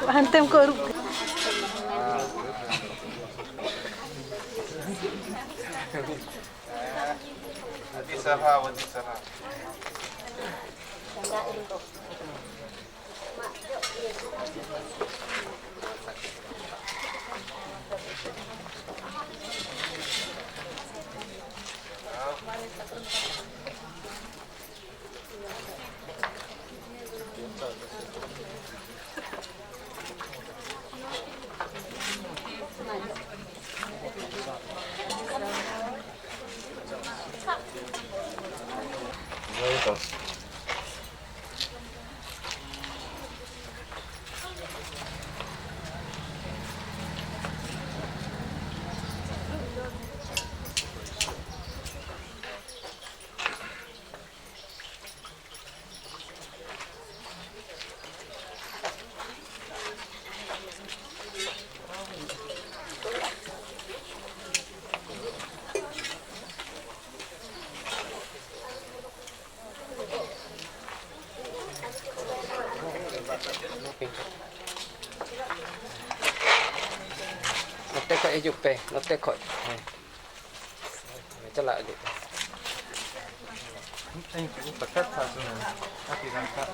Hantem kau Wadi Sarah. Nó tê khỏi chụp về, nó tê khỏi cho lại được. Anh cũng phải cắt sao cho này, các thì đang cắt.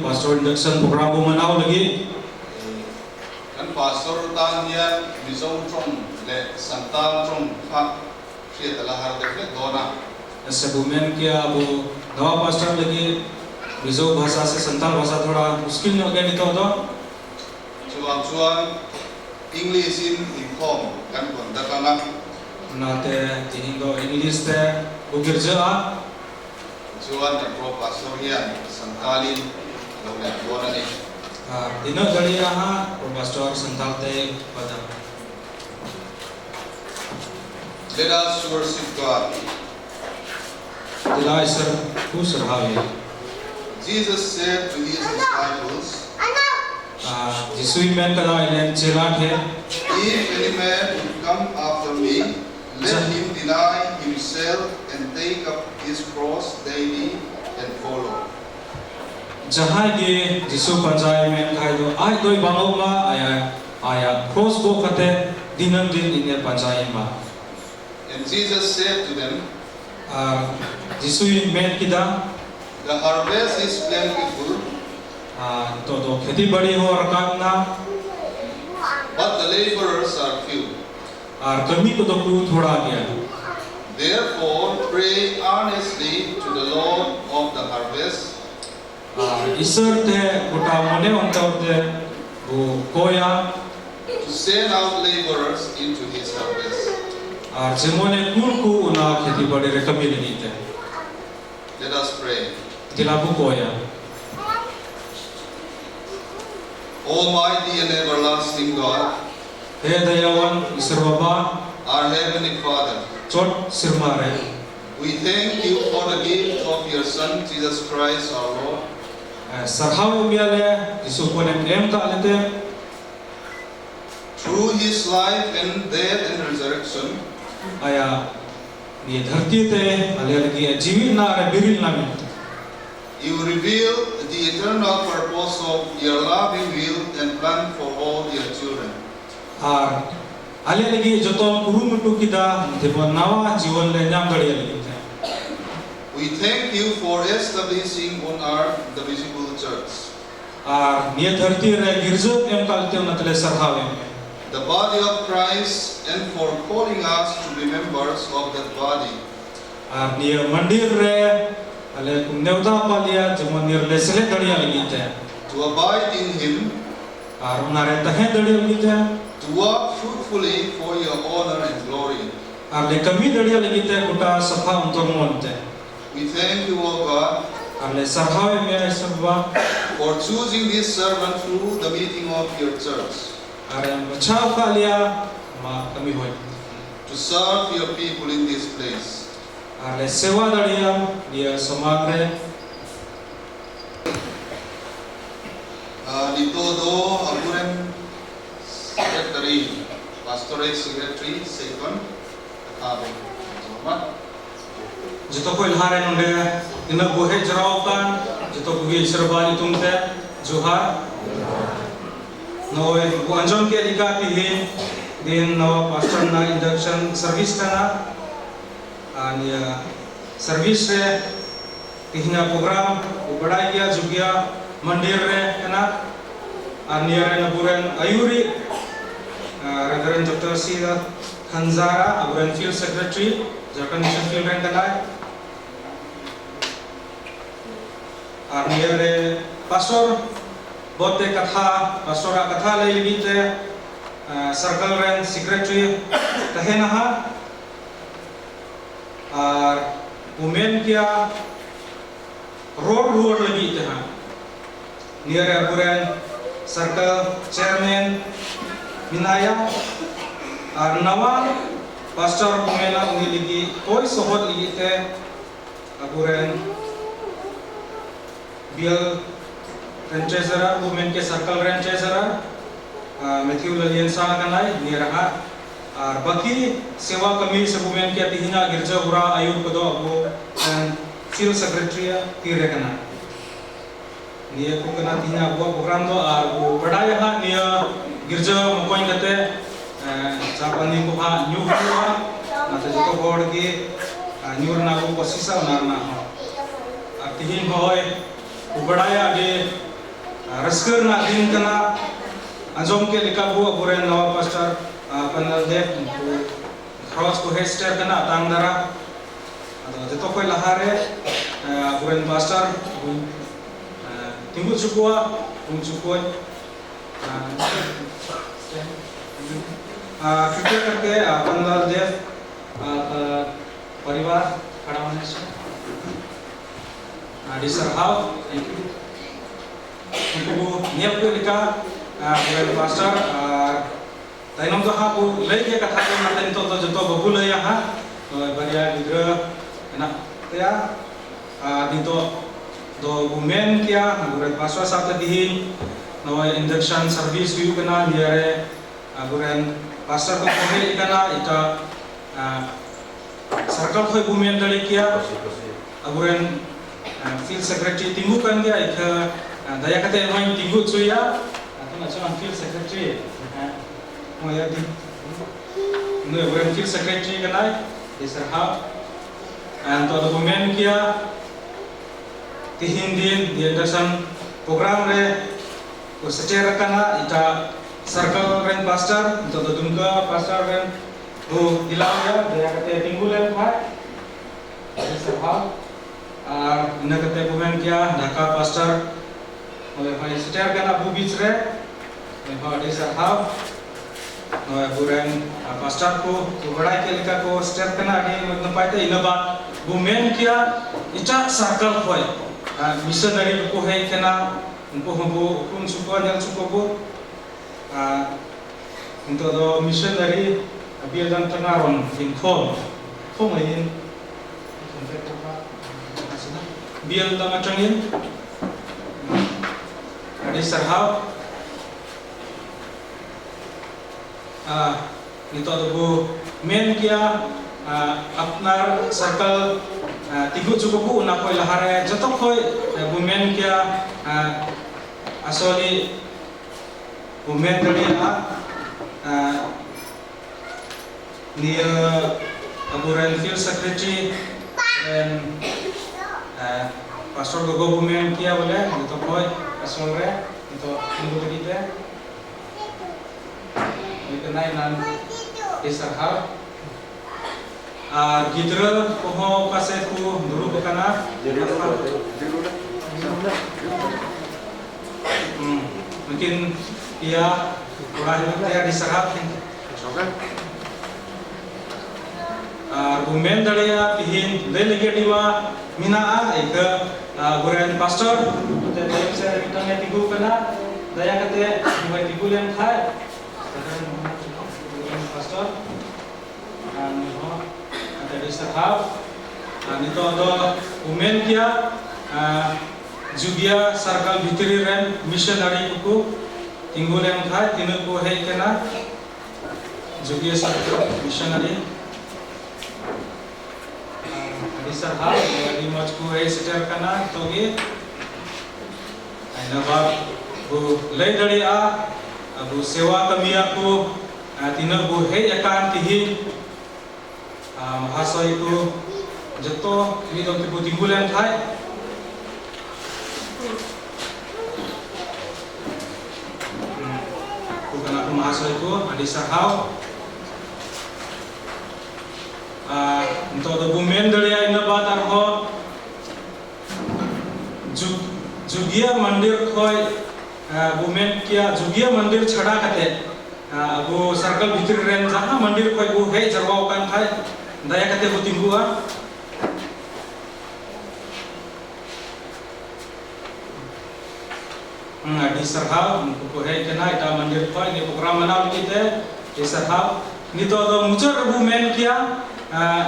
Pastor Jackson program bumanau lagi. Kan pastor tanya misau trong le santal trong hak siya talahar deklet dona. Sebumen kia abu nawa pastor lagi mizo bahasa se santal bahasa थोड़ा मुश्किल हो गया नितो तो. Cuan English in inform kan kontak kanga. Nate tihindo English te bukirja a. Cuan kan pro pastor hian santalin Dona ni. Dino dari aha Pastor Santal te pada. Let us worship God. Dila isar ku sarhawe. Jesus said to his disciples, Jisui men kada ilen chela the. If any man would come after me, let him deny himself and take up his cross daily and follow. Jahai ge Jisu panjai men khai do ai doi bangau ma aya cross bo kate dinam din ine panjai ma. And Jesus said to them, Jisu men kida the harvest is plentiful, to do kheti badi ho rakam na but the laborers are few. ar kami ko do ku thoda gaya. Therefore pray earnestly to the Lord of the harvest Isar te gota mone onta te bu koya to send out laborers into his harvest. ar jemone kulku una kheti badi re kami ni te. Let us pray. Tilabu koya. O Almighty and everlasting God, He dayawan Isur Bapa our Heavenly Father, chot sirmare. we thank you for the gift of your Son, Jesus Christ our Lord. Sarhaw miale Jisu ponem em ka alete Through his life and death and resurrection, aya ni dharti te ale lagi jiwit na re biril namin. you reveal the eternal purpose of your loving will and plan for all your children. Ar ale lagi joto kurumutu kita debon nawa jiwan le nyam dali lagi. We thank you for establishing on earth the visible church, Ar ni dharti re girjot em ka alete na tele sarhaw em. the body of Christ, and for calling us to be members of that body. Ar ni mandir re ale kum neuta palia jemon nir le sele dali lagi te. To abide in him, Ar unare tahe dali lagi te. to work fruitfully for your honor and glory. Ar le kami dali lagi te kuta safa untuk monte. We thank you, O God, Ar le sarhaw em ya sabwa. for choosing this servant through the meeting of your church Ar yang bachao kalia ma kami hoy. to serve your people in this place. Ar le sewa dalia dia somagre Dito do aguren secretary, pastorate secretary, second, jito ko ilhare nonde ina bohe jarau kan jito ko gi serbani tumte johar noe bu anjon ke dika tihin din no pastor na induction service kana ania service re tihna program ko badai gya jugia mandir re kana ania re naburen ayuri Reverend Dr. Sira Hanzara aburen field secretary Japan Mission Field Rank kana Arniere pastor bote katha pastora katha lay libite circle ren secretary tahena ha ar women kia road libite ha near aburen circle chairman minaya ar nawa pastor women uni ligi koi sohot ligite aburen Bill Treasurer, Women ke Circle Grand Treasurer, Matthew Lalian Sana kanai ni raha. Ar baki sewa kami se Women ke tihina girja ura ayub kodo abu dan Field Secretary tire kana. Ni ko kana tihina abu program do ar bu badaya ha ni girja mokoin kate sapani ko ha new ha nate joto board ki new na ko kosisa na tihin hoy ubadaya de raskar na din kana anjom ke likabu aburen nawa pastor panel de cross ko hester kana tangdara ado jeto ko lahare aburen pastor timbu chukua chukoi कृपया करके पंद्रह देव परिवार खड़ा होने से disarhaw uनको नियम को लिखा बुरे पास्टर ताइनम तो हाँ वो ले के कथा को नाते तो जतो बबू ले यहाँ बरिया डिग्र ना क्या दीतो दो वुमेन क्या बुरे पास्टर साथ दिहिन नवा इंडक्शन सर्विस व्यू करना नियरे बुरे पास्टर को पढ़े इकना इटा सरकार कोई वुमेन डले क्या बुरे Field Secretary tinggu kan dia ik daya kata main tinggu cuya atau macam Field Secretary mau ya di nu bukan Field Secretary kan ai disarhaw and to the women kia tihin din di anderson program re ko secara kana ita circle ren pastor to the dunga pastor ren ho hilang ya daya kata tinggu len hai disarhaw ina kate women kia Dhaka pastor oleh hai setia kan abu beach re ha disarhaw no buren pastor ko badai ke lika ko step kana adi napai te ina bat women kia ita circle hoy missionary ko hai kana Untuk hubung hukum suku yang cukup untuk do missionary biar dan tengaron info ini biar dan macamnya ada serhau itu do main kia apnar circle tiga cukup bu nak koi lahar jatuh koi women kia asoli women dari ni aburan field secretary dan pastor gogo women kia boleh jatuh koi asore itu tunggu kita dikenai nan isahar gidra koho kase ku dulu bekana mungkin ia kurang dia diserap bumen dalia pihin legiativa mina ika guren pastor dan saya kita tigu kena daya kate dua tigu yang khai pastor dari serhab itu ada women kia juga sarkal bitri ren missionary kuku tinggal yang khai tinu ko hei kena juga sarkal missionary dari serhab di majku hei sejar kena togi nabab bu lay dari bu sewa kami aku tinu ko hei akan tihi bahasa itu jatuh ini dong tipu timbulan khai bukan aku bahasa itu ada sahau untuk dokumen dari ina batar ho jugia mandir koi bumen kia jugia mandir chada kate abu circle bitri ren jaha mandir koi bu hei jarwa kan khai daya kate bu tinggu di serhau ko hei kena ita mandir koi ni program mana kita di serhau ni to do mucar bu men kia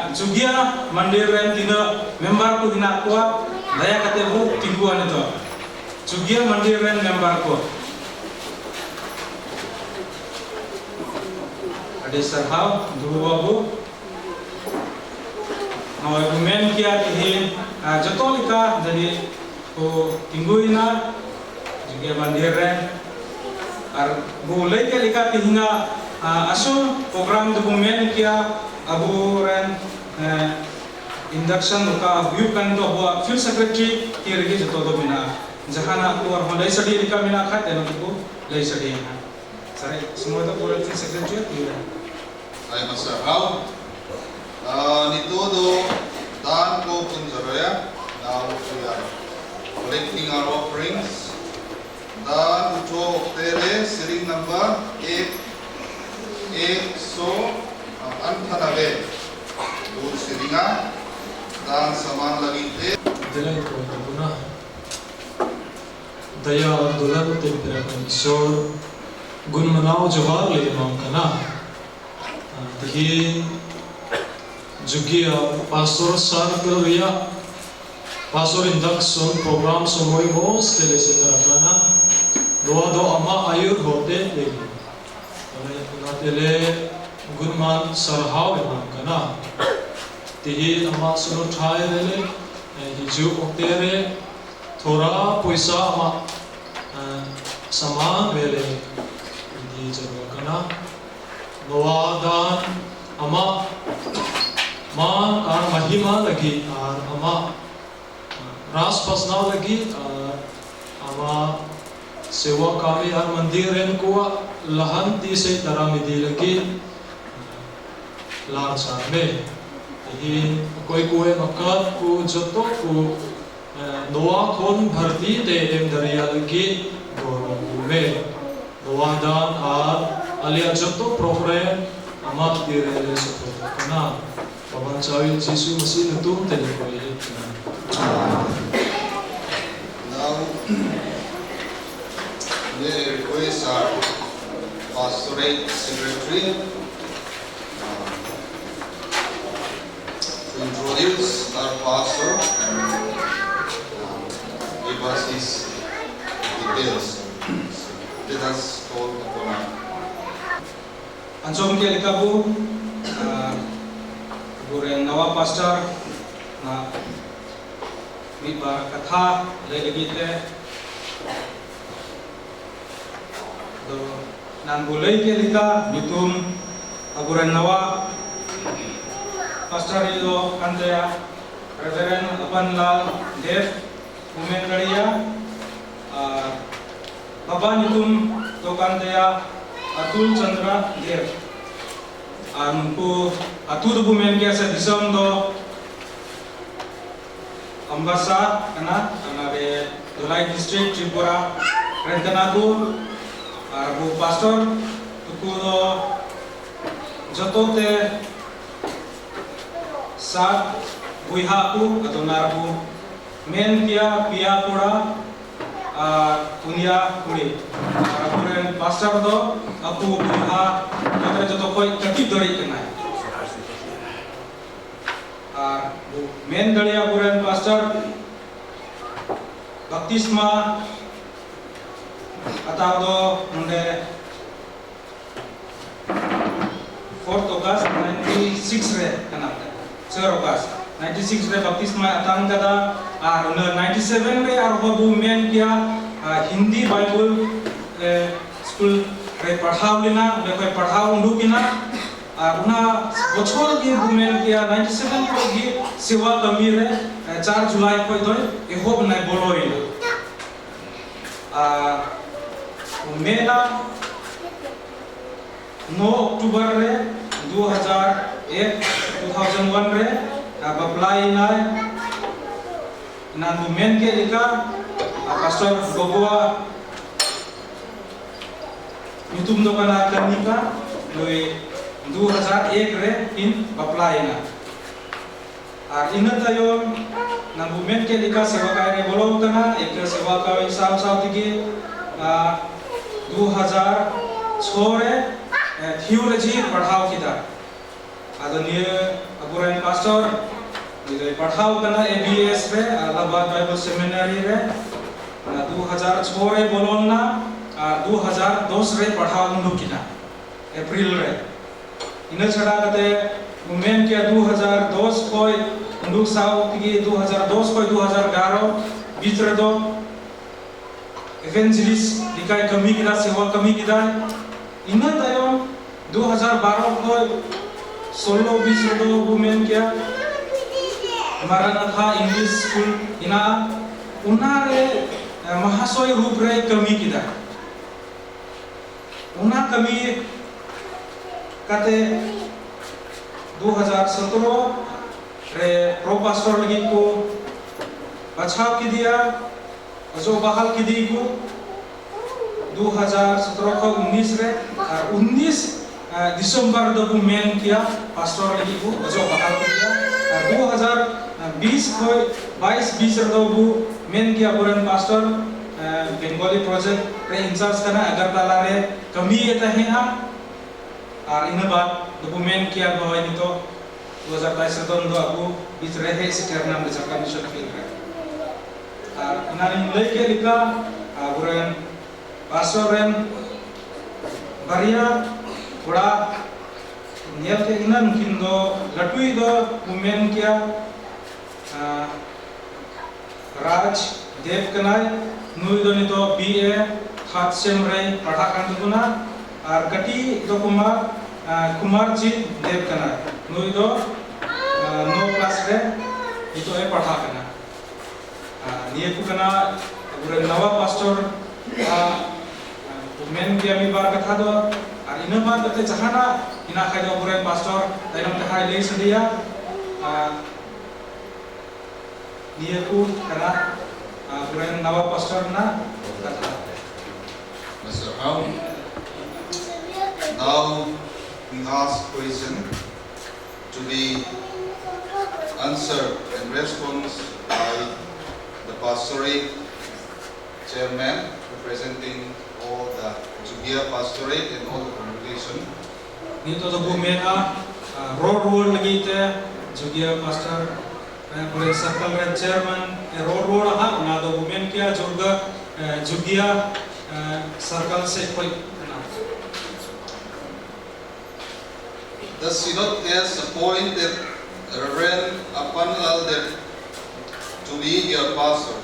jugia mandir ren tina member ku hina kuat daya kate bu tinggu itu jugia mandir ren member ku ada serhau dua bu Nawai women kia tihin jatuh lika jadi ko tingguina juga mandiren boleh kia lika tihinga asul program tu women kia abu ren induction ka view kan to buat field secretary kia lagi jatuh tu mina jahana keluar hodai sedi lika mina khat dan aku lay sedi sare semua tu boleh field secretary kia ay masarau nito do dan ko punjaraya now we are collecting our offerings dan ucho tere sering number 8 so antanabe do seringa dan saman lagi te dilai ko tabuna daya dulan te pirakan so gun manao johar le mam kana tihin juga pastor circle ya pastor induction program semua bos tele sekarang doa ama ayur hote le tele gunman sarhau emang kana tihi ama suno thai le hiju oktere thora poisa ama saman vele di jaga kana doa dan ama man mahima lagi ama ras pasna lagi ama sewa kami mandiren kuwa lahan ti se daramidi lagi lar sarme hi koi kuwe makat ku joto ku noa kon bharti te em daria lagi doro me noa dan alia joto program ama dire support kana Bapak Cawil Yesus masih nutum tadi now introduce our pastorate secretary. To introduce our pastor and give us his details. Let us call upon our Anjom ke likabu buren nawa pastor na midbar katha legite do nan bulai ke lika mitum aguren nawa pastor ido kandaya Reverend Apanlal Dev Umen Garia Baba nitum do kandaya Atul Chandra Dev Anku Atul Bumen Kiasa Disam do Ambasa Kana Kanare Dulai District Tripura Rentanaku Abu Pastor Tuku do Jotote Sat Buihaku atau Narbu Men Pia Pia Kura Punya Kuri Aburen Pastor do Aku Buiha Kata Joto Koi Kakip Dori Kenai Men Dari Aburen Pastor Baptisma Atau do Munde 4th August 96 re Kanata 4 August 96 re baptisma atang kada ar 97 re ar babu men kia Hindi Bible school re padhaw lina le koi padhaw undukina ar una bochor gi bumen kia 97 ko gi sewa kami re 4 July ko doi ehob nai boloi mena 9 October re 2001 re apply na nan men ke lika pastor Gogoa YouTube do kana kanika loi 2001 re in apply na ar ina tayo nan men ke lika sewa kai re bolo kana ek sewa kai saw tigi 2006 re theology padhaw kita adaniya aburen pastor Jadi padhaw kana ABS re Allahabad Bible Seminary re 2006 re bolon na 2010 re padhaw undukina April re ina chada kate women ke 2010 koi unduk saw tigi 2010 koi 2011 beach re do evangelist dikai kami kita sewa kami kita ina tayo 2012 koi 16-20 re do women kia Maranatha English School ina unare mahasoy रूप रे कमी किदा उना कमी कते 2017 रे pro pastor लगी को बचाव की दिया जो बहाल की दी को 2017 को 19 रे और 19 दिसंबर दो मेन किया पास्टर लगी को जो बहाल की दिया 2020 को 22-20 रदोबु मेन किया बुरन पास्टर बेंगोली प्रोजेक्ट रे इंचार्ज करना अगरतला रे कमी येता है ना और इन बात डॉक्यूमेंट किया गया है तो 2022 रदोन दो अबु बीच रहे सिकरना में जगह मिशन फील है और नारी लेके लिखा बुरन पास्टर रेन बारिया थोड़ा नियल के इना मungkin do latui do women kia Raj Dev kanai nui do nito BA third sem re padhakan tuguna ar kati do Kumarjit Dev kanai nui do 9 class re ito e padhakana niye ku kana buren nawa pastor women kia mi bar katha do ar ina bar kate jahana ina khai do buren pastor dainam te hai le sedia niye ku kana buren nawa pastor na katha Mr. How? Now we ask question to be answered and response by the pastorate chairman representing all the Judea pastorate and all the congregation. Nito to bumena road lagi te Judea pastor boleh circle red chairman road aha na do bumen kia juga Judea circle se koi. The synod has appointed Reverend Apanlaldev to be your pastor.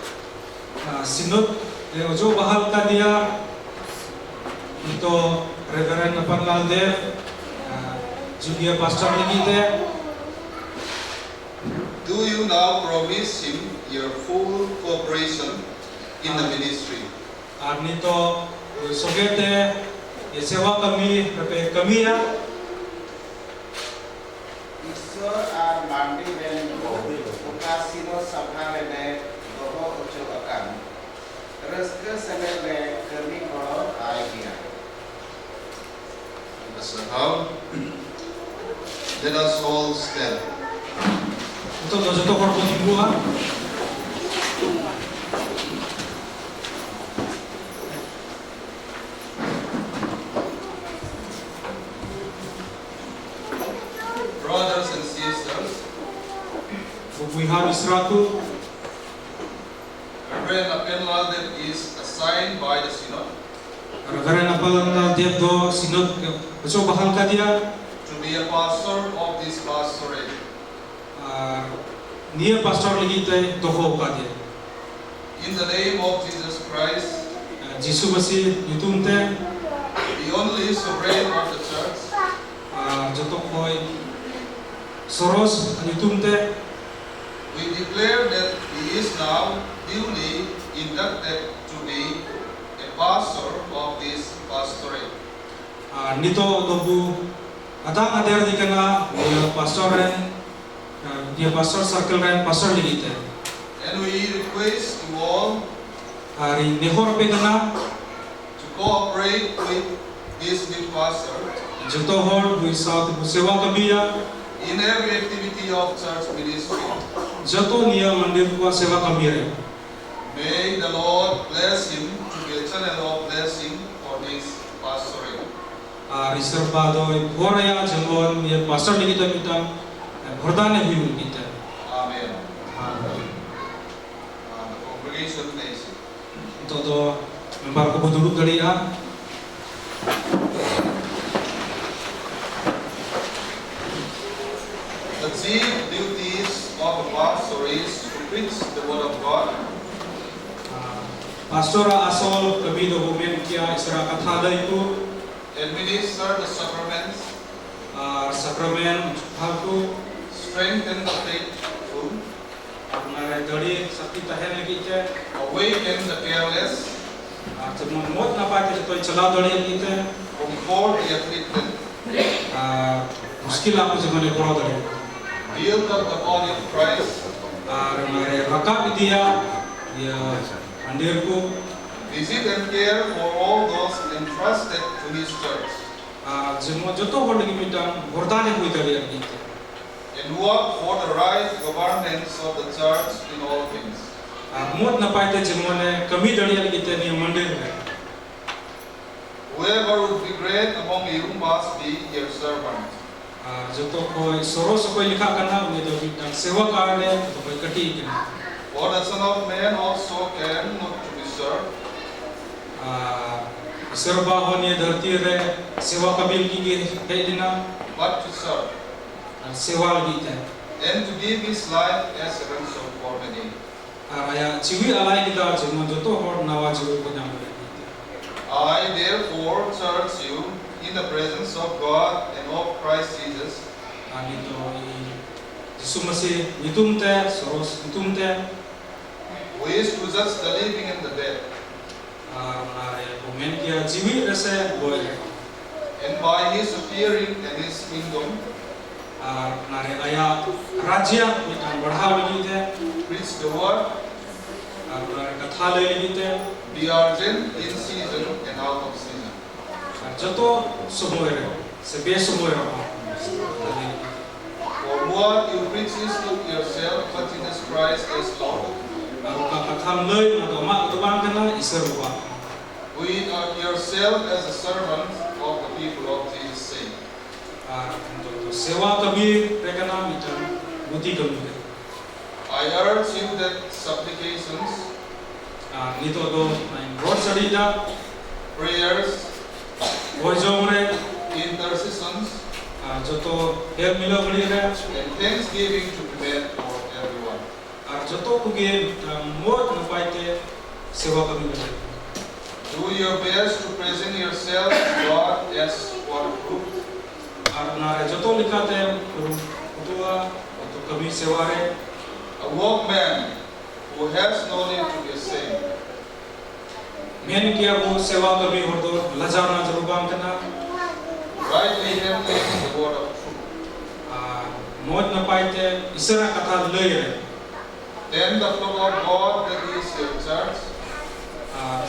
Sinod jo bahal ka dia itu Reverend Apanlaldev Judea pastor lagi te. Do you now promise him your full cooperation in the ministry? Nito sogete sewa kami kami ya. ईश्वर आर मांडी बेन उकासिनो सभाले ने दोहो उचो अकान रस्के सने ने कमी गड़ो आय गया Now, let us all stand. Ito joto hor ko timbuha. Brothers and sisters, Bubuihan Isratu Reverend Apenlaldev is assigned by the synod Reverend Apanlaldev do sinod uco bahal ka dia to be a pastor of this pastorate. Nia pastor lagi te doho ka dia. In the name of Jesus Christ, Jisu Masih yutum te the only sovereign of the church, joto koi soros yutum te we declare that he is now duly inducted to be a pastor of this pastorate. nito dobu atang ader di kana dia pastor ren dia pastor circle ren pastor lagi te. And we request you all Hari nehor pe kana to cooperate with this new pastor joto hor bu saat bu sewa kami ya in every activity of church ministry. joto nia mandir ku sewa kami re. May the Lord bless him to be a channel of blessing for this pastorate. Reserva do hora ya jangon ya pastor lagi te kita hordane hiu kita. Amen. The congregation may sit. Toto member ko duduk dari ya. The chief duties of a pastor is to preach the word of God, Pastora asal kami do bumen kia isra katha da itu administer the sacraments, sakramen halku strengthen the faithful, apnare dari sakti tahen lagi ce awaken the careless, cuma mot napa ke to chala dari kita comfort the afflicted, muskil aku zaman ko dari build up the body of Christ, mare rakap dia dia andirku visit and care for all those entrusted to his church, semua joto hor lagi mitang hordane hui dari kita and work for the right governance of the church in all things. mot napa te jemone kami dari kita ni mandir Whoever would be great among you must be your servant. joto koi soros koi likha kana uni do mitang sewa karne to koi kati kena For the Son of Man also came not to be served, serba honie dharti re sewa kabil ki hai dina but to serve, sewa lagi te and to give his life as a ransom for many. aya chiwi alai kita jemo joto hor nawa jiwi ko jam lagi I therefore charge you in the presence of God and of Christ Jesus, ani to Yesus Masih yutum te soros yutum te who is to judge the living and the dead, nare bumen kia jiwi rese boy and by his appearing and his kingdom, nare aya raja mitang badha lagi te preach the word, nare katha le lagi te be urgent in season and out of season. joto semoy re sebe semoy re For what you preach is not yourself, but Jesus Christ as Lord. Katham lei na ma to bang kana isar wa yourself as a servant of the people of Jesus' sake. Untuk sewa kami rekana macam buti kami. I urge you that supplications, Nito do main road sadida, prayers, bojomre, intercessions, joto help milo beli re, and thanksgiving to be made for everyone. joto kuge mod napaite sewa kami beli. Do your best to present yourself to God as waterproof, Nare joto likate kutua untuk kami sewa re. a workman who has no need to be ashamed, Main kia bu sewa kami hordo lazana jalubang kena. rightly handling the word of truth. Mod napaite isara kata lei re. Then the flow of God that is your church,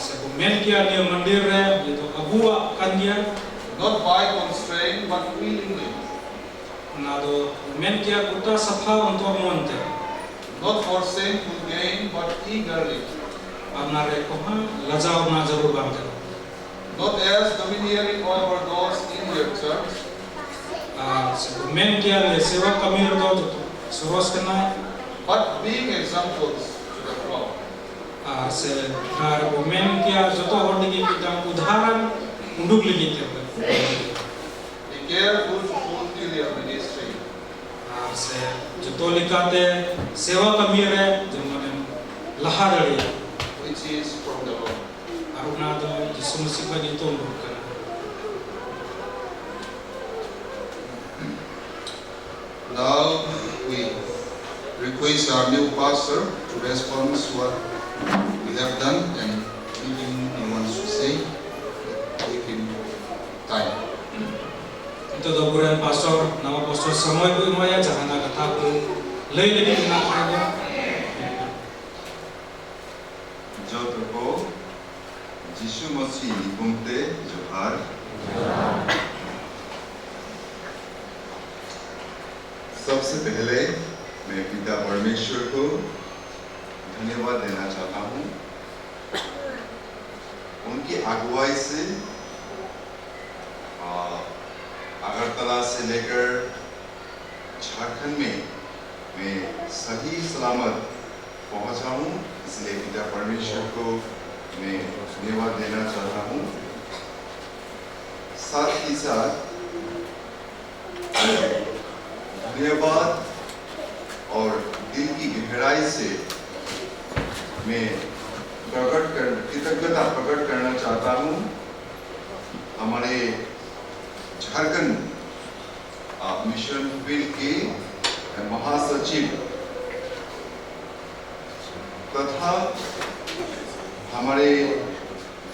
Sebu main kia dia mandir re, itu abua kan dia. not by constraint but willingly, Nado main kia kuta safa untuk monte. not for shameful gain but eagerly, Nare koha lazau na jalubang kena. not as domineering over those in your church, Sebu main kia le sewa kami hordo joto suros kena. but being examples to the flock. Se nare bu main kia joto hordi kita udaharan unduk lagi kita. Be careful to fulfill your ministry. Se joto likate sewa kami re jemanen lahar re. Which is from the Lord. Aruna do Yesus Masih bagi tumbuh kena. Now we request our new pastor to respond to what we have done, and anything he wants to say, give him time. Itu doburan pastor, nama pastor semua itu moya jangan nak kata aku lei lagi nak ada. जब को यीशु मसीह निकुमते जोहार सबसे पहले मैं पिता परमेश्वर को धन्यवाद देना चाहता हूँ उनकी अगुवाई से अगरतला से लेकर झारखंड में मैं सही सलामत पहुंचा हूँ, इसलिए पिता परमेश्वर को मैं धन्यवाद देना चाहता हूँ। साथ ही साथ धन्यवाद और दिल की गहराई से मैं कृतज्ञता प्रकट करना चाहता हूँ हमारे झारखंड मिशन फील्ड के महासचिव तथा हमारे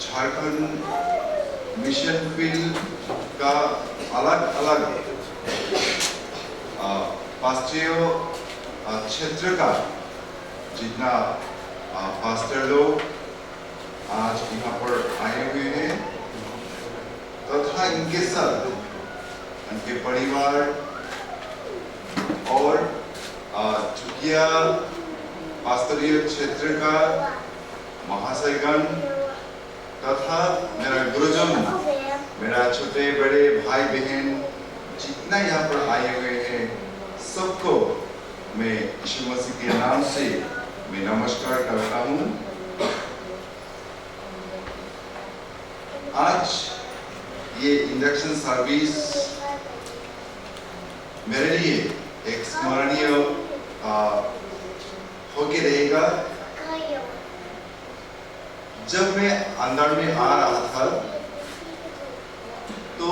झारखंड मिशन फील्ड का अलग अलग पास्टरीय क्षेत्र का जितना पास्टर लोग आज यहाँ पर आए हुए हैं तथा इनके साथ उनके परिवार और चुकिया पास्तरीय क्षेत्र का महाशयगण तथा मेरा गुरुजन, मेरा छोटे बड़े भाई बहन जितना यहाँ पर आए हुए हैं सबको मैं यीशु मसीह के नाम से मैं नमस्कार करता हूँ। आज ये इंडक्शन सर्विस मेरे लिए एक स्मरणीय होके रहेगा। जब मैं अंदर में आ रहा था तो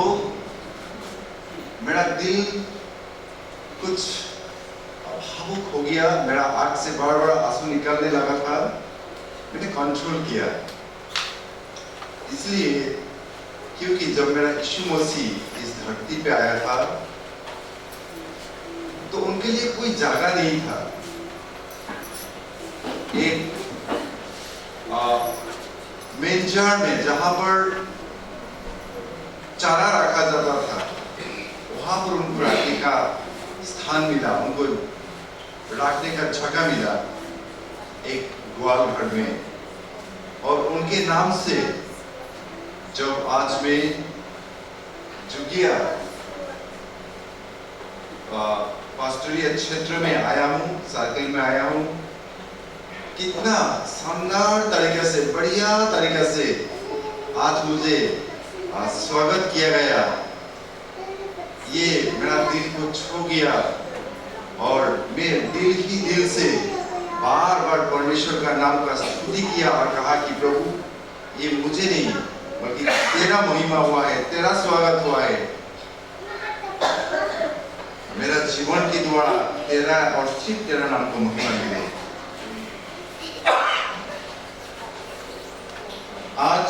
मेरा दिल कुछ भावुक हो गया, मेरा आंख से बार बार आंसू निकलने लगा था। मैंने कंट्रोल किया इसलिए क्योंकि जब मेरा यीशु मसीह इस धरती पे आया था तो उनके लिए कोई जगह नहीं था। एक मेंजर में जहां पर चारा रखा जाता था वहां पर उनको रखने का स्थान मिला, उनको रखने का जगह मिला एक ग्वाल घर में, और उनके नाम से जब आज मैं जुगिया पास्टोरियल क्षेत्र में आया हूँ, सर्कल में आया हूँ, कितना शानदार तरीके से, बढ़िया तरीके से आज मुझे स्वागत किया गया। ये मेरा दिल को छू गया और मैं दिल से बार बार परमेश्वर का नाम का स्तुति किया और कहा कि प्रभु ये मुझे नहीं बल्कि तेरा महिमा हुआ है, तेरा स्वागत हुआ है। मेरा जीवन के द्वारा तेरा और सिर्फ तेरा नाम को महिमा मिले। आज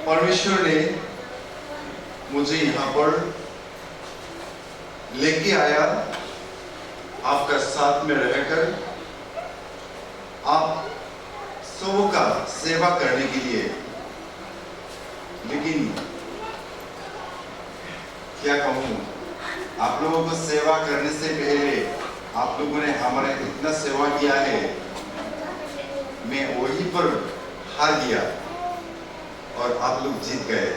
परमेश्वर ने मुझे यहाँ पर लेके आया, आपका साथ में रहकर आप सबका सेवा करने के लिए। लेकिन क्या कहूँ, आप लोगों को सेवा करने से पहले आप लोगों ने हमारे इतना सेवा किया है, मैं वहीं पर हार गया और आप लोग जीत गए।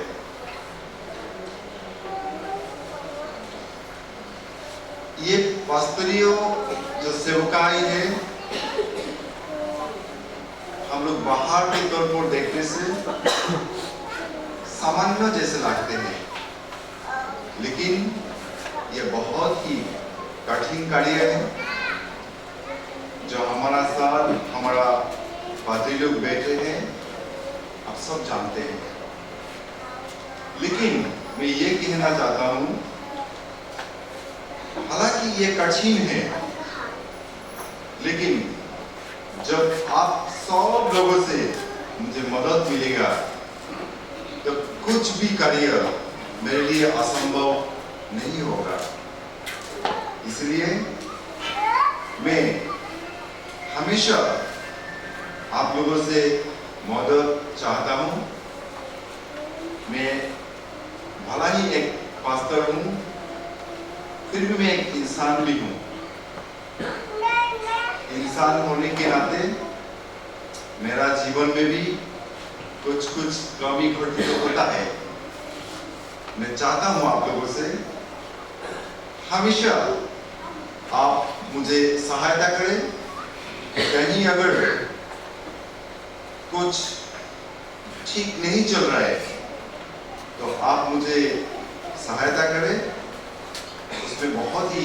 ये पास्तरीय जो सेवकाई है, हम लोग बाहर के तौर पर देखने से सामान्य जैसे लगते हैं, लेकिन ये बहुत ही कठिन कार्य है। जो हमारा साथ हमारा पादरी लोग बैठे हैं, आप सब जानते हैं। लेकिन मैं ये कहना चाहता हूँ, हालांकि ये कठिन है, लेकिन जब आप सब लोगों से मुझे मदद मिलेगा तो कुछ भी कार्य मेरे लिए असंभव नहीं होगा। इसलिए मैं हमेशा आप लोगों से मदद चाहता हूँ। मैं भला ही एक पास्टर हूँ, फिर भी मैं एक इंसान भी हूँ। इंसान होने के नाते मेरा जीवन में भी कुछ कमी घटी तो होता है। मैं चाहता हूँ आप लोगों से हमेशा आप मुझे सहायता करें। कहीं अगर कुछ ठीक नहीं चल रहा है तो आप मुझे सहायता करें, उसमें बहुत ही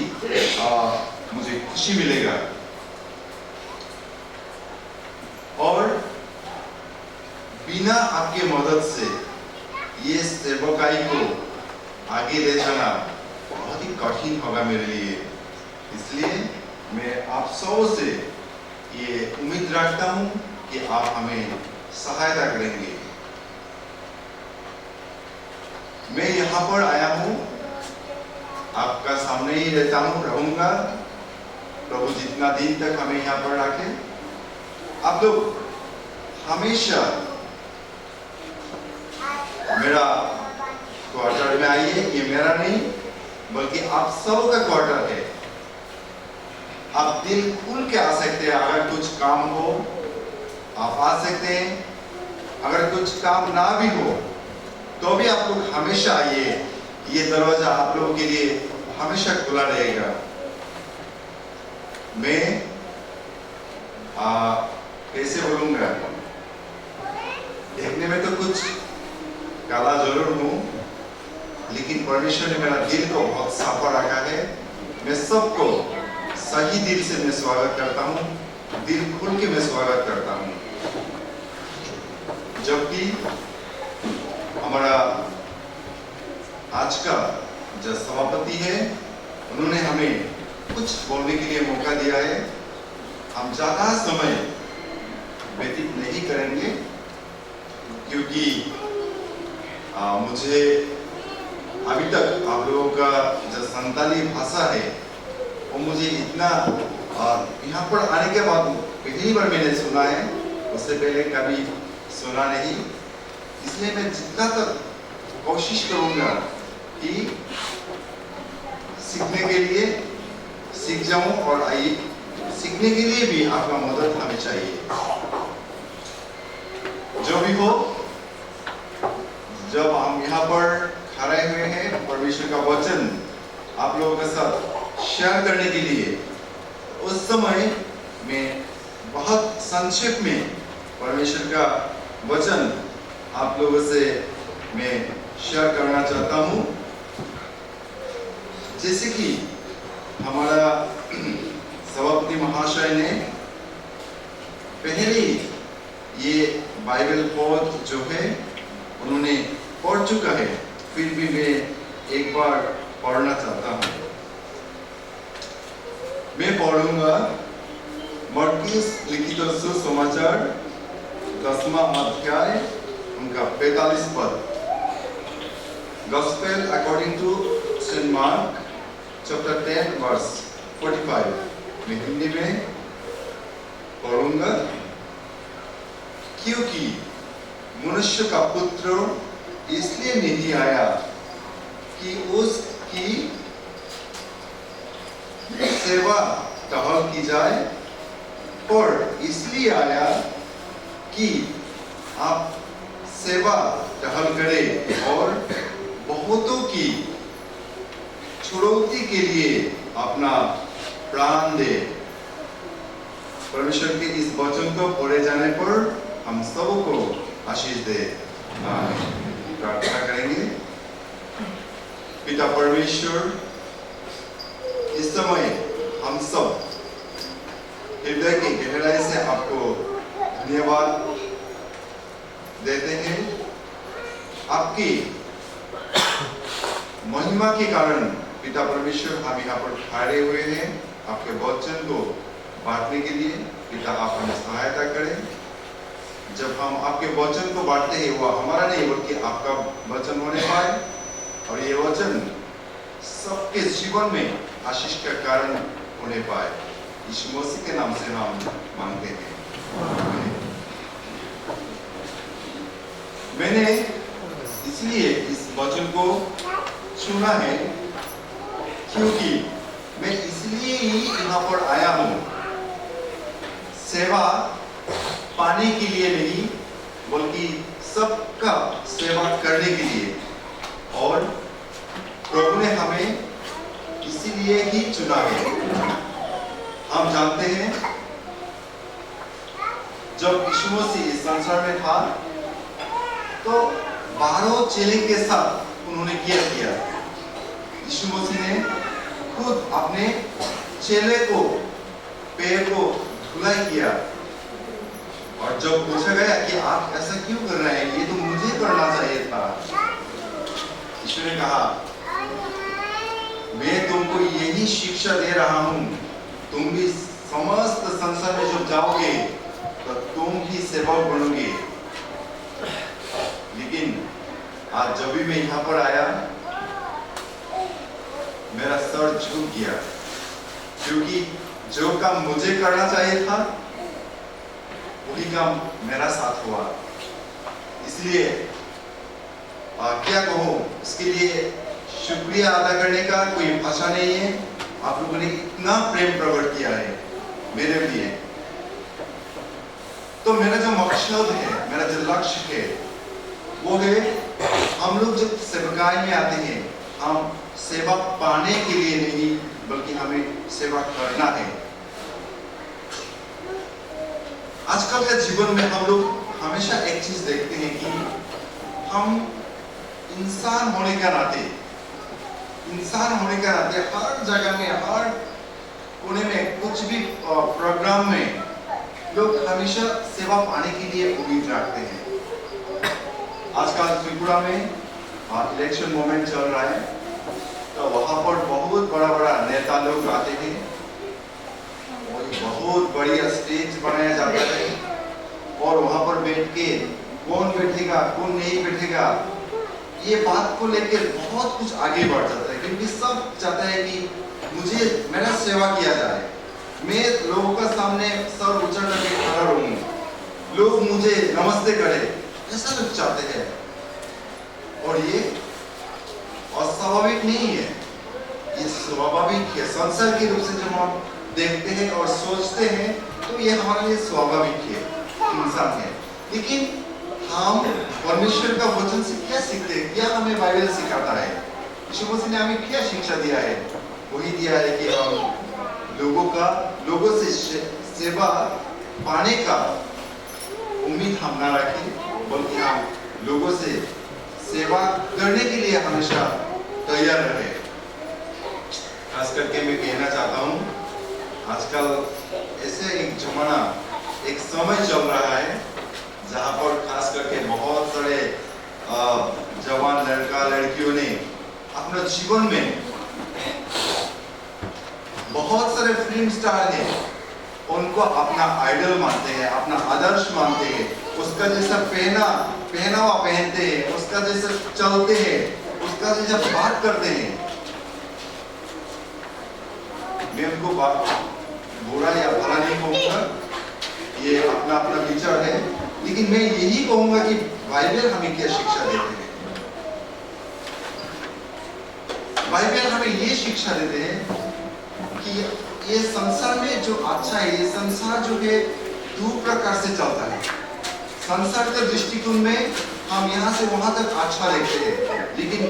मुझे खुशी मिलेगा। और बिना आपके मदद से ये सेवकाई को आगे ले जाना बहुत ही कठिन होगा मेरे लिए। इसलिए मैं आप सब से ये उम्मीद रखता हूँ कि आप हमें सहायता करेंगे। मैं यहाँ पर आया हूँ, आपका सामने ही रहूंगा। प्रभु जितना दिन तक हमें यहाँ पर रखे, आप लोग हमेशा मेरा क्वार्टर में आइए। ये मेरा नहीं बल्कि आप सबका क्वार्टर है। आप दिल खुल के आ सकते हैं। अगर कुछ काम हो आप आ सकते हैं, अगर कुछ काम ना भी हो तो भी आप लोग हमेशा आइए। ये दरवाजा आप लोगों के लिए हमेशा खुला रहेगा। मैं कैसे बोलूंगा, देखने में तो कुछ काला जरूर हूँ, लेकिन परमेश्वर ने मेरा दिल को बहुत साफ रखा है। मैं सबको सही दिल से मैं स्वागत करता हूँ, दिल खुल के मैं स्वागत करता हूँ। जबकि हमारा आज का जो सभापति है, उन्होंने हमें कुछ बोलने के लिए मौका दिया है। हम ज्यादा समय व्यतीत नहीं करेंगे, क्योंकि मुझे अभी तक आप लोगों का जो संताली भाषा है वो मुझे इतना यहाँ पर आने के बाद पहली बार मैंने सुना है, उससे पहले कभी सुना नहीं। इसलिए मैं जितना तक कोशिश करूंगा कि सीखने के लिए सीख जाऊं और सीखने के लिए भी आपका मदद हमें चाहिए। जो भी हो, जब हम यहाँ पर खड़े हुए हैं परमेश्वर का वचन आप लोगों के साथ शेयर करने के लिए, उस समय मैं बहुत संक्षेप में परमेश्वर का वचन आप लोगों से मैं शेयर करना चाहता हूँ। जैसे कि हमारा सभापति महाशय ने पहले ये बाइबल पद जो है उन्होंने पढ़ चुका है, फिर भी मैं एक बार पढ़ना चाहता हूँ। मैं पढ़ूंगा मरकुस लिखित सुसमाचार 10वां अध्याय उनका 45 पद। Gospel according to St. Mark chapter 10 verse 45। मैं हिंदी में पढ़ूंगा। क्योंकि मनुष्य का पुत्र इसलिए नहीं आया कि उसकी सेवा टहल की जाए, पर इसलिए आया कि आप सेवा टहल करें और बहुतों की छुड़ौती के लिए अपना प्राण दे। परमेश्वर के इस वचन को पढ़े जाने पर हम सबको आशीष दे। प्रार्थना करेंगे। पिता परमेश्वर, इस समय हम सब हृदय की गहराई से आपको धन्यवाद देते हैं। आपकी महिमा के कारण पिता परमेश्वर हम यहाँ पर खड़े हुए हैं आपके वचन को बांटने के लिए। पिता आप हमें सहायता करें। जब हम आपके वचन को बांटते हैं वो हमारा नहीं बल्कि आपका वचन होने पाए और ये वचन सबके जीवन में आशीष का कारण होने पाए। यीशु मसीह के नाम से हम मांगते हैं। मैंने इसलिए इस वचन को चुना है क्योंकि मैं इसलिए ही यहाँ पर आया हूँ, सेवा पाने के लिए नहीं बल्कि सबका सेवा करने के लिए। और प्रभु ने हमें इसीलिए ही चुना है। हम जानते हैं जब यीशु मसीह इस संसार में था तो 12 चेले के साथ उन्होंने क्या किया। यीशु मसीह ने खुद अपने चेले को पैर को धुलाई किया और जब पूछा गया कि आप ऐसा क्यों कर रहे हैं, ये तो मुझे करना चाहिए था, यीशु ने कहा मैं तुमको यही शिक्षा दे रहा हूं, तुम भी समस्त संसार में जब जाओगे तो तुम भी सेवक बनोगे। लेकिन आज जब भी मैं यहाँ पर आया मेरा सर झुक गया क्योंकि जो काम मुझे करना चाहिए था वही काम मेरा साथ हुआ। इसलिए क्या कहूँ, इसके लिए शुक्रिया अदा करने का कोई भाषा नहीं है। आप लोगों ने इतना प्रेम प्रकट किया है मेरे लिए। तो मेरा जो मकसद है, मेरा जो लक्ष्य है वो है हम लोग जब सेवकाई में आते हैं हम सेवा पाने के लिए नहीं बल्कि हमें सेवा करना है। आजकल के जीवन में हम लोग हमेशा एक चीज देखते हैं कि हम इंसान होने के नाते हर जगह में हर कोने में कुछ भी प्रोग्राम में लोग हमेशा सेवा पाने के लिए उम्मीद रखते हैं। आजकल त्रिपुरा में इलेक्शन मोमेंट चल रहा है तो वहां पर बहुत बड़ा नेता लोग आते हैं और बहुत बढ़िया स्टेज बनाया जाता है और वहां पर बैठ के कौन बैठेगा कौन नहीं बैठेगा ये बात को लेकर बहुत कुछ आगे बढ़ जाता है क्योंकि सब चाहता है कि मुझे मेरा सेवा किया जाए, मैं लोगों का सामने सर ऊंचा करके खड़ा रहूं, लोग मुझे नमस्ते करें, ऐसा लोग चाहते हैं। और ये अस्वाभाविक नहीं है, ये स्वाभाविक है। संसार के रूप से जब हम देखते हैं और सोचते हैं तो ये हमारे लिए स्वाभाविक है, इंसान है। लेकिन हम परमेश्वर का वचन से क्या सीखते हैं, क्या हमें बाइबल सिखाता है, यीशु मसीह ने हमें क्या शिक्षा दिया है? वही दिया है कि हम लोगों से सेवा पाने का उम्मीद हम ना रखें, बल्कि हम लोगों से सेवा करने के लिए हमेशा तैयार रहे। खास करके मैं कहना चाहता हूँ, आजकल ऐसे एक जमाना, एक समय चल रहा है जहाँ पर खास करके बहुत सारे जवान लड़का लड़कियों ने अपने जीवन में, बहुत सारे फिल्म स्टार ने उनको अपना आइडल मानते हैं, अपना आदर्श मानते हैं, उसका जैसा पहनावा पहनते हैं, उसका जैसा चलते हैं, उसका जैसा बात करते हैं। मैं उनको बुरा या भला नहीं कहूँगा, ये अपना अपना विचार है, लेकिन मैं यही कहूँगा कि बाइबल हमें क्या शिक्षा देते हैं। बाइबल हमें ये शिक्षा देते हैं कि ये संसार में जो अच्छा है, ये संसार जो है दो प्रकार से चलता है। संसार के दृष्टिकोण में हम यहाँ से वहां तक अच्छा देखते हैं, लेकिन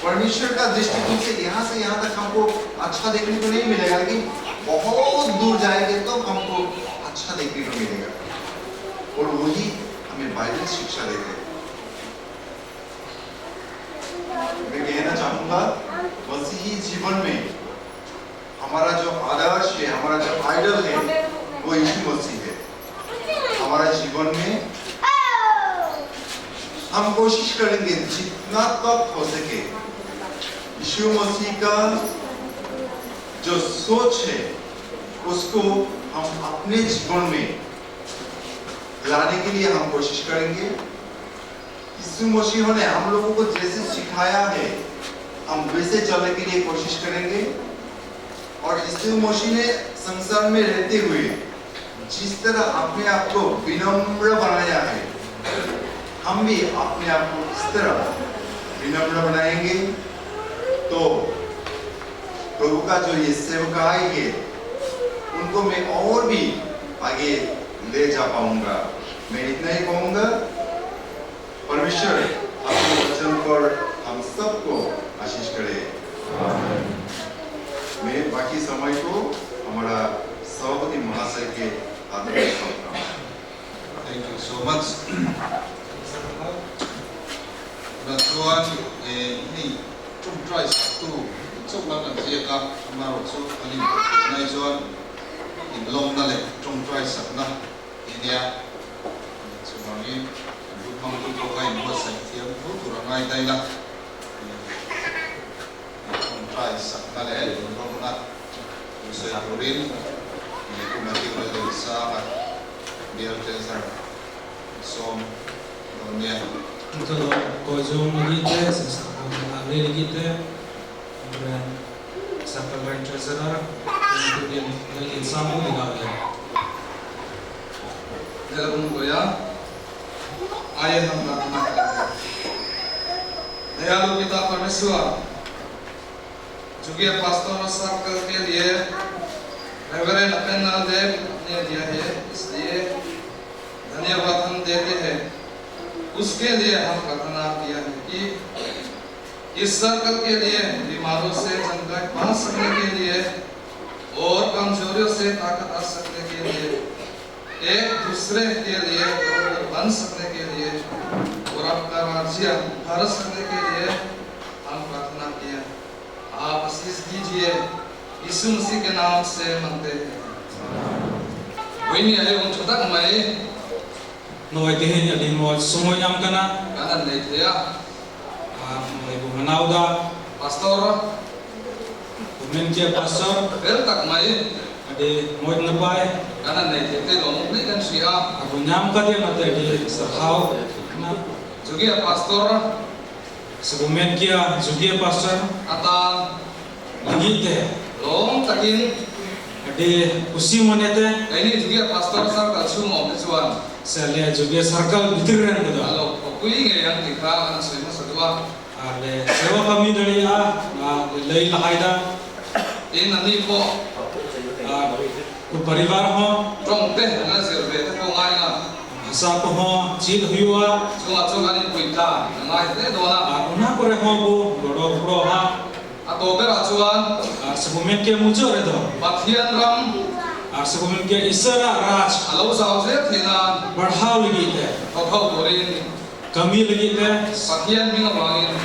परमेश्वर का दृष्टिकोण से यहाँ तक हमको अच्छा देखने को नहीं मिलेगा, लेकिन बहुत दूर जाएंगे तो हमको अच्छा देखने को मिलेगा। और वही हमें बाइबल शिक्षा देते हैं। मैं कहना चाहूंगा, मसीही जीवन में हमारा जो आदर्श है, हमारा जो आइडल है, वो यीशु मसीह है। हमारा जीवन में हम कोशिश करेंगे जितना तक हो सके यीशु मसीह का जो सोच है उसको हम अपने जीवन में लाने के लिए हम कोशिश करेंगे। यीशु मसीह ने हम लोगों को जैसे सिखाया है, हम वैसे चलने के लिए कोशिश करेंगे। और यीशु मसीह ने संसार में रहते हुए जिस तरह अपने आप को विनम्र बनाया है, हम भी अपने आप को इस तरह विनम्र बनाएंगे तो प्रभु का जो ये सेवकाई है उनको मैं और भी आगे ले जा पाऊंगा। मैं इतना ही कहूंगा, परमेश्वर अपने वचन पर हम सबको आशीष करे। मैं बाकी समय को हमारा सभापति महाशय के हाथ में सौंपता हूं। Thank you so much. Tuan ini try satu cok lang dia ka amaro so ani nai Tuan in long na le try sakna ini ya so mari duk mang tu kai mo sa tiam tu turangai dai la try sakna le long na usai turin ini ku mati ko le sa biar tensar som dunia Itu kozum lagi te, sekarang lagi lagi te, kemudian sampai bercazar, kemudian lagi samu dengan dia. Dalam goya, ayat हम प्रार्थना करेंगे। दयालु पिता परमेश्वर, चूंकि pastor circle के लिए reverend अपेंडल देव ने दिया है, इसलिए धन्यवाद हम देते हैं। उसके लिए हम प्रार्थना किया है कि इस सर्कल के लिए बीमारों से संकट पा सकने के लिए और कमजोरियों से ताकत आ सकने के लिए, एक दूसरे के लिए बन सकने के लिए और आपका राज्य भर सकने के लिए हम प्रार्थना किया। आप आशीष दीजिए, यीशु मसीह के नाम से मांगते हैं। वही है उन छोटा कमाई Noi tihin ya limo sumo nyam kana, kanan नहीं थे या mai bu manauda, pastor kumen kia pastor, फिर तक मैं ade moi nabai, kanan नहीं थे ते लोग नहीं kan siya aku nyam ka dia mate di sarhau, na juga pastor sebumen kia juga pastor, atau lagi te, long takin ade usi monete, ini juga pastor sar kalsu mau kecuan saya juga circle bitiran kada. kalau kui nge yang dikha kan semua sedua Ale sewa kami dari lay lahaida, ini nanti po ku parivar ho trong te na sel ve te ko ngai na bhasa ko ho chid huyua chunga chunga ni puita ngai te do na ar una kore ho bu godo bro ha a to be ra chuan ar sebumen ke mujo re do pathian ram ar sebumen ke isara raj alo sao se thina बढ़ाव लगी ते thau thau borin कमी लगी ते pathian mi nga bangin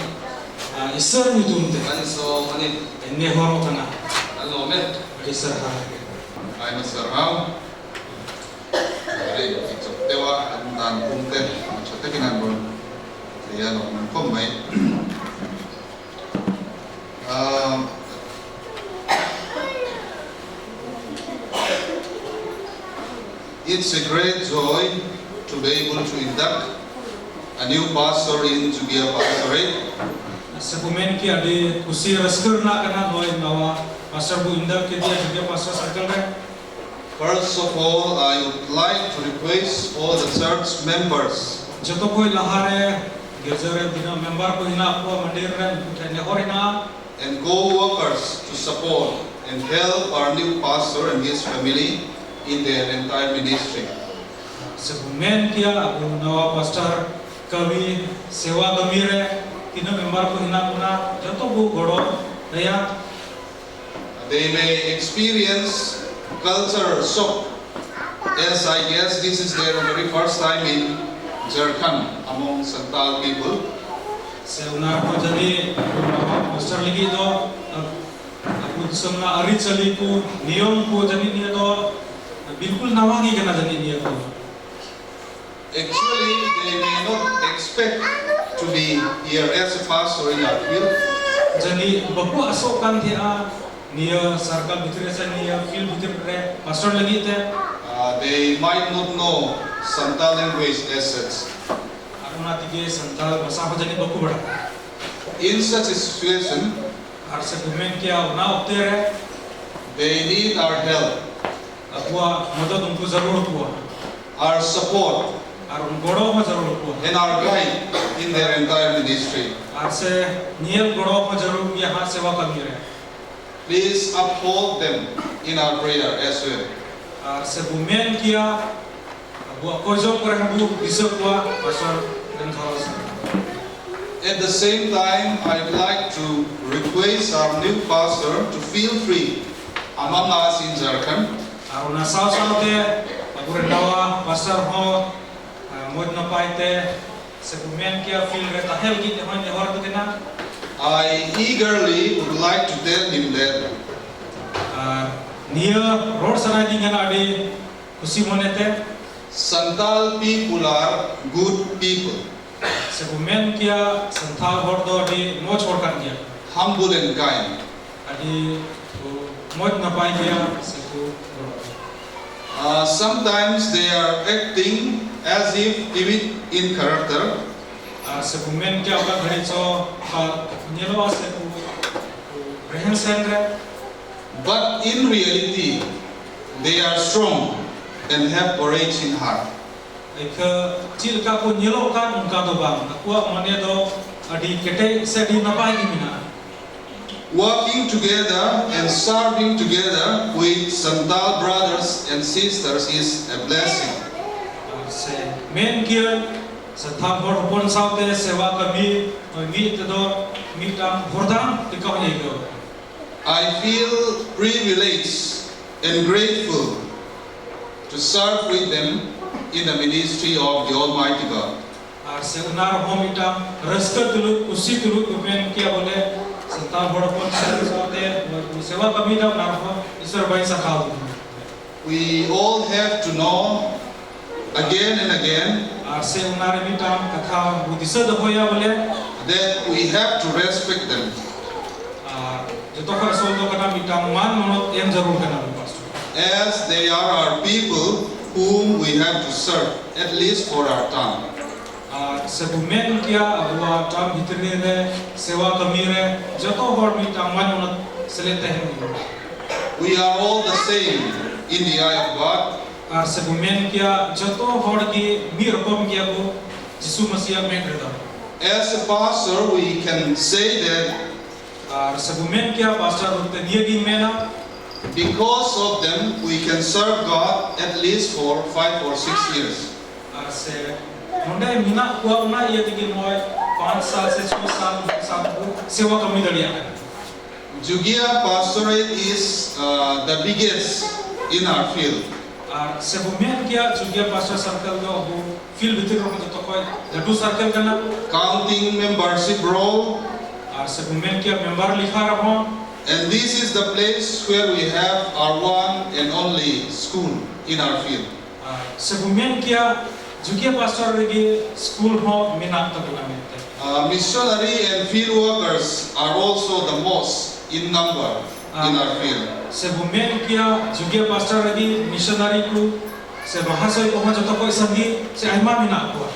isar ni tumte kan so ani enne horo kana alo me isar ha Ay masarhaw. Ari ikot tewa dan punte chote kinangon. Kaya no komay. It's a great joy to be able to induct a new pastor in Jugea Pastorate. sebumen ki ade kusi raskar na kana noi nawa pastor bu indak ke dia juga pastor circle re First of all, I would like to request all the church members joto koi lahare gerjare dina member ko hina ko mandir re ne horina and co-workers to support and help our new pastor and his family in their entire ministry. sebumen kia abu nawa pastor kami sewa kami re tino member ko hina kuna joto bu godo reya They may experience culture shock, as I guess this is their very first time in Jharkhand among Santal people. se unar ko jadi nawa pastor lagi do aku semna ari chali ku niyom ko jadi ni do bilkul nawa gi kana jadi ni ko Actually, they may not expect to be here as a pastor in our field. jadi bapu asokan dia niya sarkal bhitre se niya field bhitre re pastor lagi te They might not know Santal language as such. aruna tige santal basa ko jadi bapu bada In such a situation, ar se gumen kia una opte re they need our help, apua madad unko zarur apua our support, ar un godo ma zarur apua and our guide in their entire ministry. ar se niel godo ma zarur yaha sewa kami re Please uphold them in our prayer as well. ar se gumen kia abu ko jo kore habu bisok wa pastor dan khalas At the same time, I'd like to request our new pastor to feel free among us in Jharkhand aruna saw te abu rendawa pastor ho mod na paite se gumen kia feel re tahel gi te hon hor tu kena I eagerly would like to tell him that niya road sana di ngana ade kusi monete Santal people are good people, sebumen kia santhal hor do ade moj hor kan dia humble and kind. ade moj na pai dia seku Sometimes they are acting as if timid in character, sebumen kia apa ghari cho nyelo seku rehen sendre but in reality, they are strong and have courage in heart. Eka cil ka ko nyelo kan unka do bang aku mane do adi kete se di napai gimina Working together and serving together with Santal brothers and sisters is a blessing. se men kia satha hor pon saute sewa kami mi te do mi tam hordam te ka ni go I feel privileged and grateful to serve with them in the ministry of the Almighty God. ar se unar hom itam raska tulu usi tulu men kia bole satha hor pon saute sewa kami da nar ho isor bai sakau We all have to know again and again ar se unar mi tam katha budisa do hoya bole that we have to respect them. joto ka sol do kana mi tam man monot em jarur kana pastor as they are our people whom we have to serve, at least for our time. sebumen kia abua tam bhitre re sewa kami re joto hor mi tam man monot selete hem We are all the same in the eye of God, ar sebumen kia joto hor ki mi rokom kia ko jisu masih me kreda as a pastor, we can say that ar sebumen kia pastor utte dia gi mena Because of them, we can serve God at least for 5 or 6 years. Ar se nonde mina kuwa una ye tigi moi 5 साल से 6 साल सेवा कमी दलिया है. Jugea Pastorate is the biggest in our field. Ar se bumen kia Jugea Pastor Circle do bu field bitir ro to koi latu circle kana. Counting membership roll. Ar se bumen kia member likha raho. And this is the place where we have our one and only school in our field. Se bumen kia Jugea Pastor regi school ho mina to bulamente. Missionary and field workers are also the most in number in our field. Se bumen kia Jugea Pastor regi missionary ku se bahasa ko joto ko sangi se aima mina ko.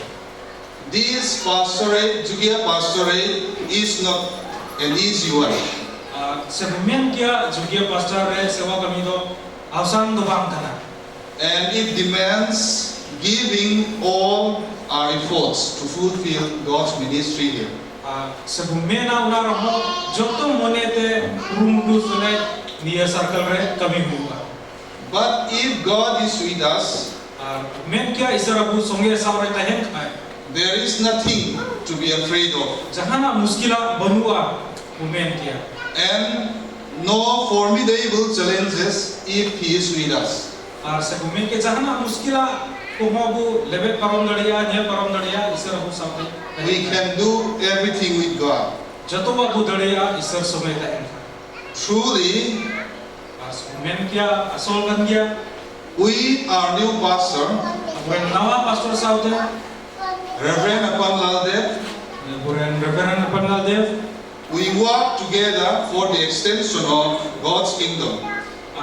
This pastorate, Jugea Pastorate, is not an easy one. Se bumen kia Jugea Pastor re sewa kami do ausan do bang kana. And it demands giving all our efforts to fulfill God's ministry here. Se bumena una raho joto monete rumdu sunai niya circle re kami huwa. But if God is with us, men kia isarabu songe samre tahen khai. there is nothing to be afraid of. Jahana muskila banua bumen kia. And no formidable challenges if He is with us. Se bumen ke jahana muskila kuhobu lebet parom daria nya parom daria isarabu samre. We can do everything with God. Joto babu daria isar songe tahen. Truly, Men kia asol kan dia. we, our new pastor, Bukan nawa pastor saute. Reverend Apan Laldev, Bukan Reverend Apan Laldev. we work together for the extension of God's kingdom.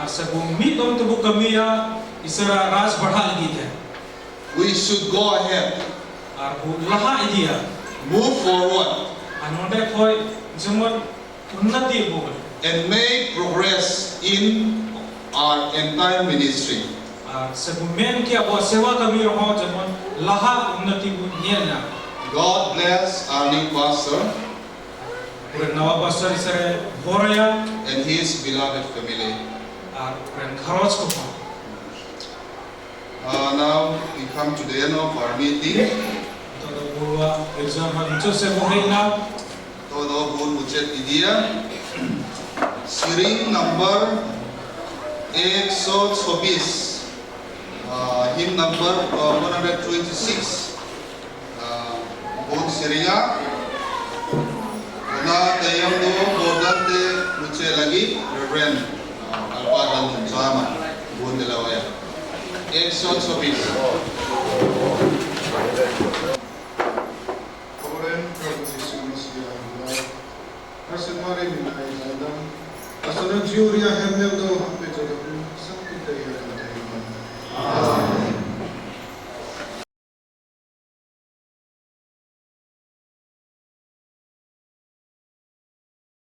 Sebelum mi tubuh kami ya isra ras बढ़ा lagi है. We should go ahead, Arbu laha dia. move forward, Anonde koi jemur unnati bukan. and make progress in our entire ministry. Sebelum kia buat sewa kami roh jemur laha unnati bukannya. God bless our new pastor Bukan nawa pastor isra boraya. and his beloved family. Bukan kharaj ko. Now we come to the end of our meeting. Todo buat exam hancur sebuah na. Todo bun ucet idea. Siring number 126. Hymn number 126. Bun siringa. Na tayam do bodan te ucet lagi Reverend Alpa dan sama bun delawaya. 126. Koren Prabhu Yesu Masihi Allah. Asemare minai dalam. Asana jiuria hemel do hampe jodoh sakti tayar.